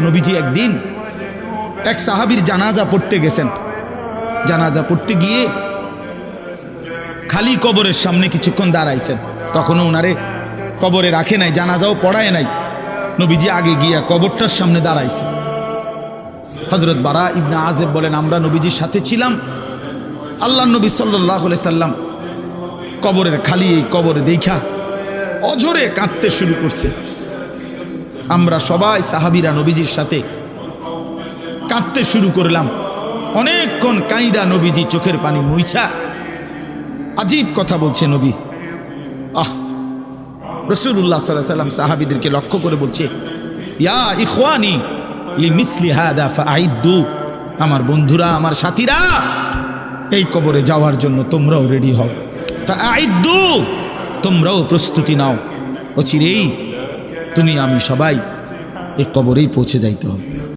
নবীজি একদিন এক সাহাবীর জানাজা পড়তে গেছেন। জানাজা পড়তে গিয়ে খালি কবরের সামনে কিছুক্ষণ দাঁড়াইছেন। তখনও ওনারে কবরে রাখে নাই, জানাজাও পড়ায় নাই। নবীজি আগে গিয়া কবরটার সামনে দাঁড়াইছে। হযরত বারা ইবনে আযিব বলেন, আমরা নবীজির সাথে ছিলাম। আল্লাহ নবী সাল্লাল্লাহু আলাইহি সাল্লাম কবরের খালি এই কবরে দেখা অঝরে কাঁদতে শুরু করছে। আমরা সবাই সাহাবীরা নবীজির সাথে কাঁদতে শুরু করলাম। অনেকক্ষণ কাইদা নবীজি চোখের পানি মুইছা আজীব কথা বলছে নবী। রাসূলুল্লাহ সাল্লাল্লাহু আলাইহি সাল্লাম সাহাবীদেরকে লক্ষ্য করে বলছে, ইয়া ইখওয়ানি লিমিসলি হাদা ফাআইদ্দু, আমার বন্ধুরা, আমার সাথীরা, এই কবরে যাওয়ার জন্য তোমরাও রেডি হও। ফাআইদ্দু, তোমরাও প্রস্তুতি নাও। অচিরেই তুমি আমি সবাই এই কবরেই পৌঁছে যাইতে হবে।